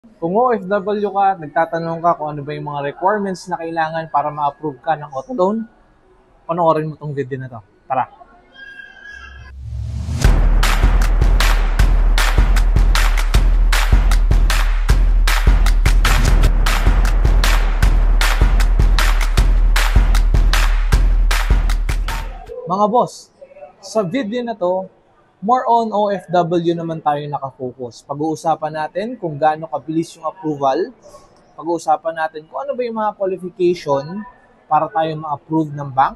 Kung OFW ka, nagtatanong ka kung ano ba yung mga requirements na kailangan para ma-approve ka ng auto loan, panoorin mo tong video na to. Tara! Mga boss, sa video na to, more on OFW naman tayo nakafocus. Pag-uusapan natin kung gaano kabilis yung approval. Pag-uusapan natin kung ano ba yung mga qualification para tayo ma-approve ng bank.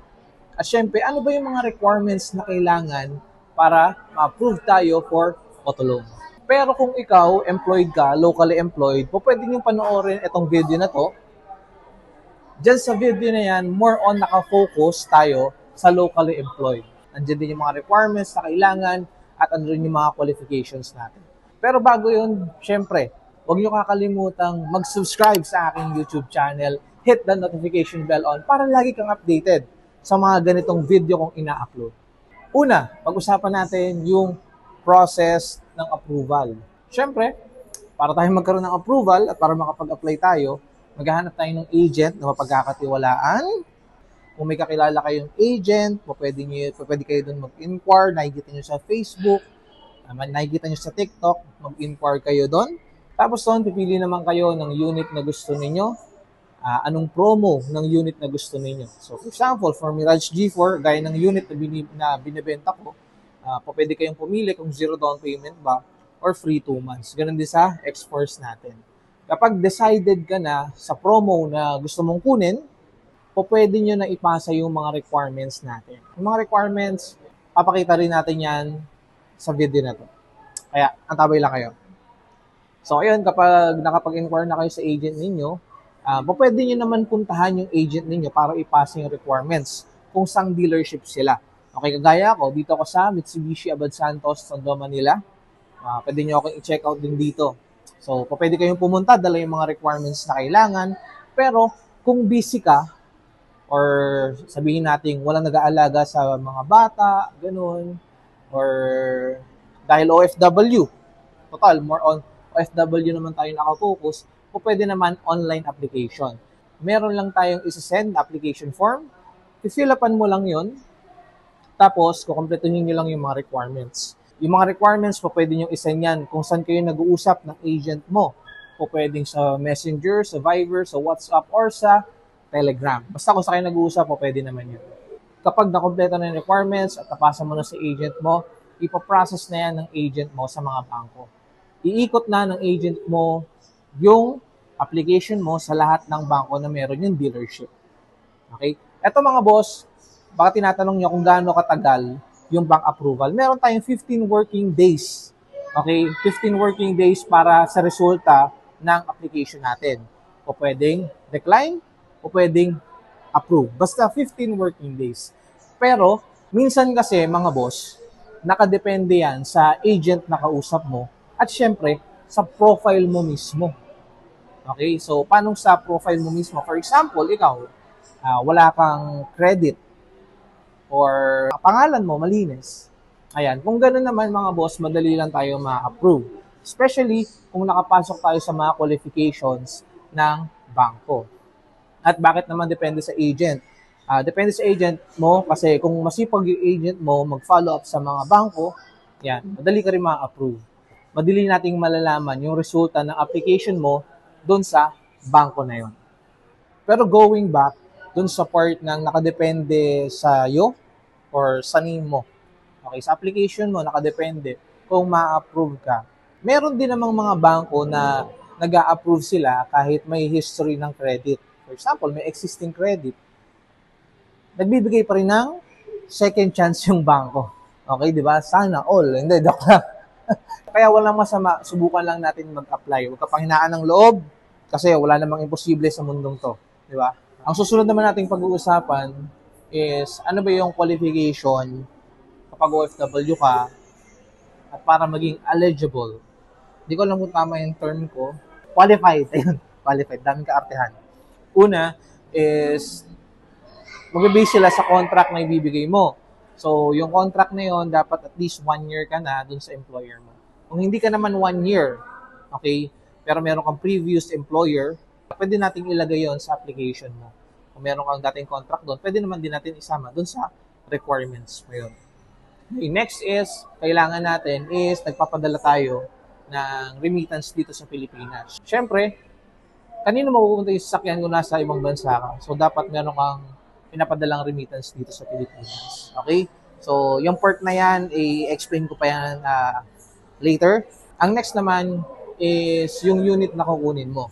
At syempre, ano ba yung mga requirements na kailangan para ma-approve tayo for auto loan. Pero kung ikaw, employed ka, locally employed, pwede nyo panoorin itong video na to. Diyan sa video na yan, more on nakafocus tayo sa locally employed. Andiyan din yung mga requirements na kailangan at ano rin yung mga qualifications natin. Pero bago yun, syempre, huwag nyo kakalimutang mag-subscribe sa aking YouTube channel, hit the notification bell on para lagi kang updated sa mga ganitong video kong ina-upload. Una, pag-usapan natin yung process ng approval. Syempre, para tayo magkaroon ng approval at para makapag-apply tayo, maghahanap tayo ng agent na mapagkakatiwalaan. Kung may kakilala kayong agent, pwede kayo doon mag-inquire, nakikita nyo sa Facebook, nakikita nyo sa TikTok, mag-inquire kayo doon. Tapos doon, pipili naman kayo ng unit na gusto ninyo, anong promo ng unit na gusto ninyo. So, for example, for Mirage G4, gaya ng unit na binibenta ko, pwede kayong pumili kung zero down payment ba or free 2 months. Ganun din sa X-Force natin. Kapag decided ka na sa promo na gusto mong kunin, pwede nyo na ipasa yung mga requirements natin. Yung mga requirements, papakita rin natin yan sa video na to. Kaya, antabay lang kayo. So, ayun, kapag nakapag-inquire na kayo sa agent ninyo, pwede nyo naman puntahan yung agent ninyo para ipasa yung requirements kung sang dealership sila. Okay, kagaya ako, dito ako sa Mitsubishi Abad Santos, Tondo, Manila. Pwede nyo ako i-check out din dito. So, pwede kayong pumunta, dala yung mga requirements na kailangan. Pero, kung busy ka, or sabihin natin walang nag-aalaga sa mga bata, ganun, or dahil OFW, total, more on OFW naman tayo nakafocus, pwede naman online application. Meron lang tayong isa-send application form, i-fill upan mo lang yon, tapos kukumpletuhin nyo lang yung mga requirements. Yung mga requirements, pwede nyo isa yan kung saan kayo nag-uusap ng agent mo. Pwedeng sa Messenger, sa Viber, sa WhatsApp, or sa Telegram. Basta kung sa kayo nag-uusap, pwede naman yun. Kapag nakompleto na yung requirements at napasa mo na sa agent mo, ipaprocess na yan ng agent mo sa mga bangko. Iikot na ng agent mo yung application mo sa lahat ng bangko na meron yung dealership. Okay? Eto mga boss, baka tinatanong nyo kung gaano katagal yung bank approval. Meron tayong 15 working days. Okay? 15 working days para sa resulta ng application natin. O pwedeng decline, o pwedeng approve. Basta 15 working days. Pero, minsan kasi mga boss, nakadepende yan sa agent na kausap mo at syempre, sa profile mo mismo. Okay? So, paano sa profile mo mismo? For example, ikaw, wala kang credit or pangalan mo malinis. Ayan, kung gano'n naman mga boss, madali lang tayo ma-approve. Especially kung nakapasok tayo sa mga qualifications ng bangko. At bakit naman depende sa agent? Depende sa agent mo kasi kung masipag yung agent mo mag-follow up sa mga bangko, yan, madali ka rin ma-approve. Madali nating malalaman yung resulta ng application mo doon sa bangko na yon. Pero going back, doon sa part ng nakadepende sa iyo or sa name mo. Okay, sa application mo, nakadepende kung ma-approve ka. Meron din namang mga bangko na nag-a-approve sila kahit may history ng credit. For example, may existing credit. Nagbibigay pa rin ng second chance yung bangko. Okay, di ba? Sana all. Hindi, joke lang. Kaya walang masama, subukan lang natin mag-apply. Huwag ka panghinaan ng loob kasi wala namang imposible sa mundong to. Di ba? Ang susunod naman nating pag-uusapan is ano ba yung qualification kapag OFW ka at para maging eligible. Hindi ko alam kung tama yung term ko. Qualified. Ayun, qualified. Daming kaartehan. Una is mag-base sila sa contract na ibibigay mo. So, yung contract na yon dapat at least 1 year ka na dun sa employer mo. Kung hindi ka naman 1 year, okay, pero meron kang previous employer, pwede nating ilagay yon sa application mo. Kung meron kang dating contract doon, pwede naman din natin isama doon sa requirements mo yun. Okay, next is, kailangan natin is nagpapadala tayo ng remittance dito sa Pilipinas. Siyempre, kanino mapupunta yung sasakyan kung nasa ibang bansa ka? So, dapat meron kang pinapadalang remittance dito sa Pilipinas. Okay? So, yung part na yan, i-explain ko pa yan later. Ang next naman is yung unit na kukunin mo.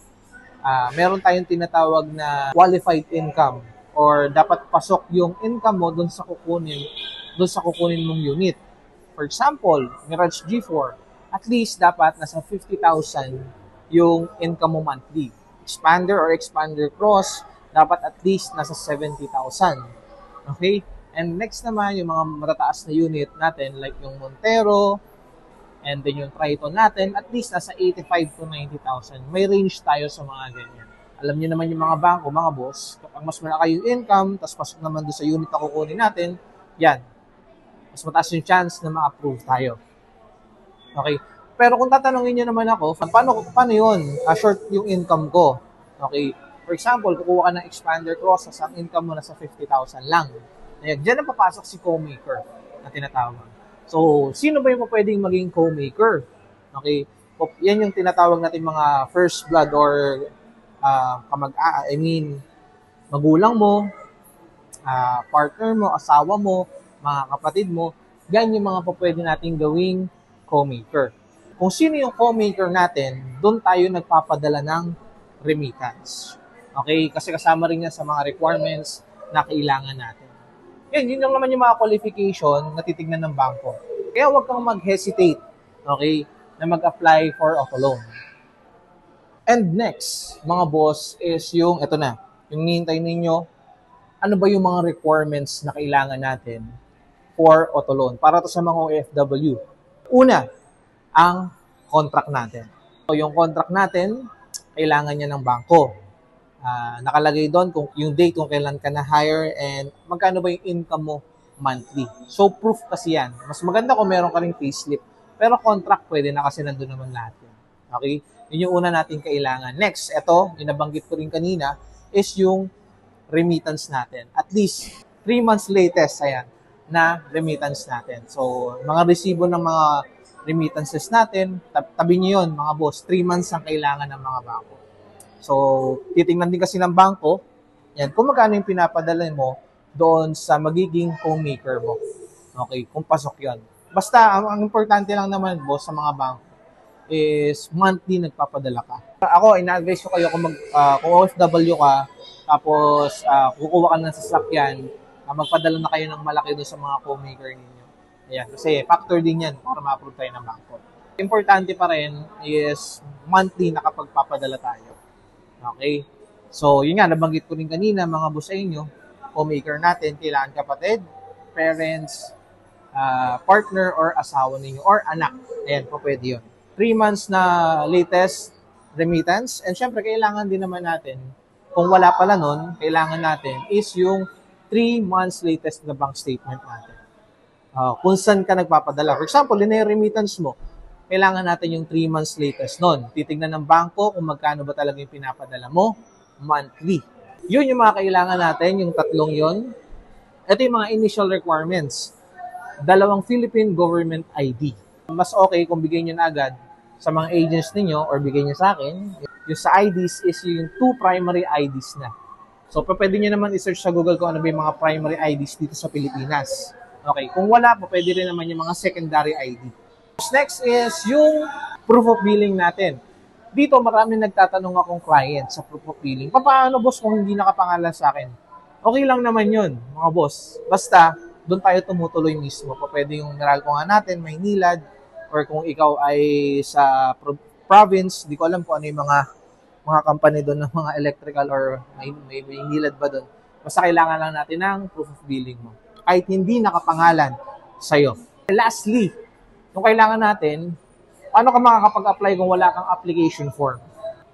Meron tayong tinatawag na qualified income or dapat pasok yung income mo doon sa kukunin mong unit. For example, Mirage G4, at least dapat nasa 50,000 yung income mo monthly. Expander or Expander Cross, dapat at least nasa 70,000. Okay? And next naman, yung mga matataas na unit natin, like yung Montero, and then yung Triton natin, at least nasa 85 to 90,000. May range tayo sa mga ganyan. Alam niyo naman yung mga bangko, mga boss, kapag mas malaki yung income, tapos pasok naman doon sa unit na kukunin natin, yan, mas mataas yung chance na ma-approve tayo. Okay? Pero kung tatanungin niyo naman ako, paano yun? Short yung income ko. Okay? For example, kukuha ka ng Expander Cross, ang income mo nasa 50,000 lang. Diyan na papasok si co-maker na tinatawag. So, sino ba yung pwedeng maging co-maker? Okay? Yan yung tinatawag natin mga first blood or magulang mo, partner mo, asawa mo, mga kapatid mo. Yan yung mga pwede nating gawing co-maker. Kung sino yung co-maker natin, doon tayo nagpapadala ng remittance. Okay? Kasi kasama rin yan sa mga requirements na kailangan natin. Yun lang naman yung mga qualification na titignan ng bangko. Kaya huwag kang mag-hesitate, okay, na mag-apply for auto loan. And next, mga boss, is yung, eto na, yung hinihintay ninyo, ano ba yung mga requirements na kailangan natin for auto loan para to sa mga OFW. Una, ang contract natin. So, yung contract natin, kailangan niya ng bangko. Nakalagay doon kung yung date kung kailan ka na-hire and magkano ba yung income mo monthly. So, proof kasi yan. Mas maganda kung meron ka ring payslip. Pero contract pwede na kasi nandun naman lahat. Okay? Yun yung una natin kailangan. Next, ito, yung nabanggit ko rin kanina, is yung remittance natin. At least 3 months latest, ayan, na remittance natin. So, mga resibo ng mga remittances natin, tabi nyo yun, mga boss, 3 months ang kailangan ng mga bangko. So, titingnan din kasi ng bangko, yan, kung magkano yung pinapadala mo doon sa magiging co-maker mo. Okay, kung pasok yun. Basta, ang importante lang naman, boss, sa mga bangko, is monthly nagpapadala ka. Ako, ina-advise ko kayo kung OFW ka, tapos kukuha ka ng sasakyan, magpadala na kayo ng malaki doon sa mga co-maker ninyo. Ayan, kasi factor din yan para ma-approve tayo ng bangko. Importante pa rin is monthly na kapag papadala tayo. Okay? So, yun nga, nabanggit ko rin kanina, mga boss sa inyo, co-maker natin, kailangan kapatid, parents, partner, or asawa ninyo, or anak. Ayan, po pwede yun. 3 months na latest remittance, and syempre, kailangan din naman natin, kung wala pala nun, kailangan natin is yung 3 months latest na bank statement natin. Kung saan ka nagpapadala. For example, remittance mo, kailangan natin yung 3 months latest nun. Titignan ng bangko kung magkano ba talaga yung pinapadala mo monthly. Yun yung mga kailangan natin, yung tatlong yun. Ito yung mga initial requirements. 2 Philippine Government ID. Mas okay kung bigay nyo na agad sa mga agents ninyo or bigay nyo sa akin. Yung sa IDs is yung 2 primary IDs na. So, pwede nyo naman i-search sa Google kung ano ba yung mga primary IDs dito sa Pilipinas. Okay, kung wala pa, pwede rin naman yung mga secondary ID. Next is yung proof of billing natin. Dito, marami nagtatanong akong client sa proof of billing. Paano, boss, kung hindi nakapangalan sa akin? Okay lang naman yun, mga boss. Basta, doon tayo tumutuloy mismo. Pwede yung Meralco nga natin, Maynilad, or kung ikaw ay sa province, di ko alam kung ano yung mga company doon ng mga electrical or may Maynilad ba doon. Basta kailangan lang natin ng proof of billing mo. Kahit hindi nakapangalan sa'yo. Lastly, yung kailangan natin, paano ka makakapag-apply kung wala kang application form?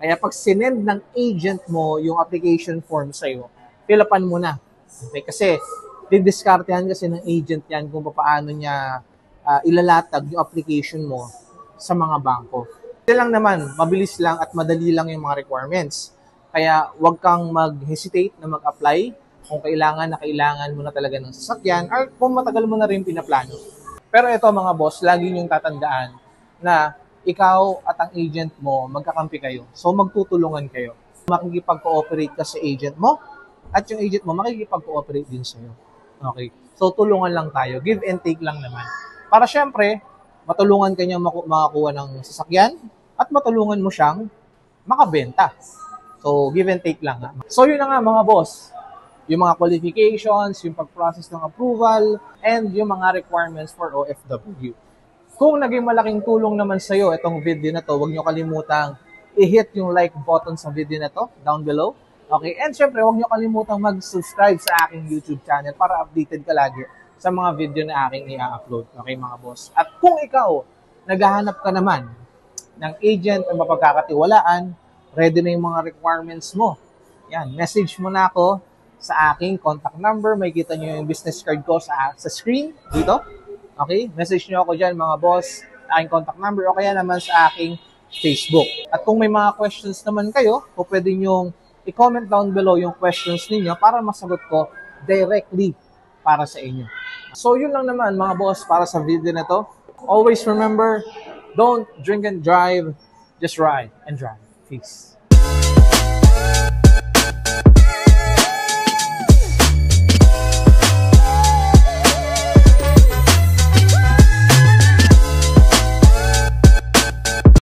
Kaya pag sinend ng agent mo yung application form sa'yo, fill-upan mo na. Okay? Kasi, didiskartehan kasi ng agent yan kung paano niya ilalatag yung application mo sa mga bangko. Ito lang naman, mabilis lang at madali lang yung mga requirements. Kaya huwag kang mag-hesitate na mag-apply kung kailangan na kailangan mo na talaga ng sasakyan or kung matagal mo na rin pinaplano. Pero ito mga boss, lagi niyong tatandaan na ikaw at ang agent mo, magkakampi kayo. So magtutulungan kayo. Makikipag-cooperate ka sa agent mo at yung agent mo makikipag-cooperate din sa'yo. Okay? So tulungan lang tayo. Give and take lang naman. Para syempre, matulungan ka niyang makakuha ng sasakyan at matulungan mo siyang makabenta. So give and take lang. Ha? So yun na nga mga boss. Yung mga qualifications, yung pag-process ng approval, and yung mga requirements for OFW. Kung naging malaking tulong naman sa'yo itong video na to, huwag nyo kalimutang i-hit yung like button sa video na to down below. Okay? And syempre, huwag nyo kalimutang mag-subscribe sa aking YouTube channel para updated ka lagi sa mga video na aking i-upload. Okay mga boss? At kung ikaw, naghahanap ka naman ng agent na mapagkakatiwalaan, ready na yung mga requirements mo. Yan, message mo na ako sa aking contact number. May kita nyo yung business card ko sa screen dito. Okay? Message nyo ako dyan mga boss, sa aking contact number o kaya naman sa aking Facebook. At kung may mga questions naman kayo, o pwede nyo i-comment down below yung questions ninyo para masagot ko directly para sa inyo. So yun lang naman mga boss para sa video na to. Always remember, don't drink and drive, just ride and drive. Peace.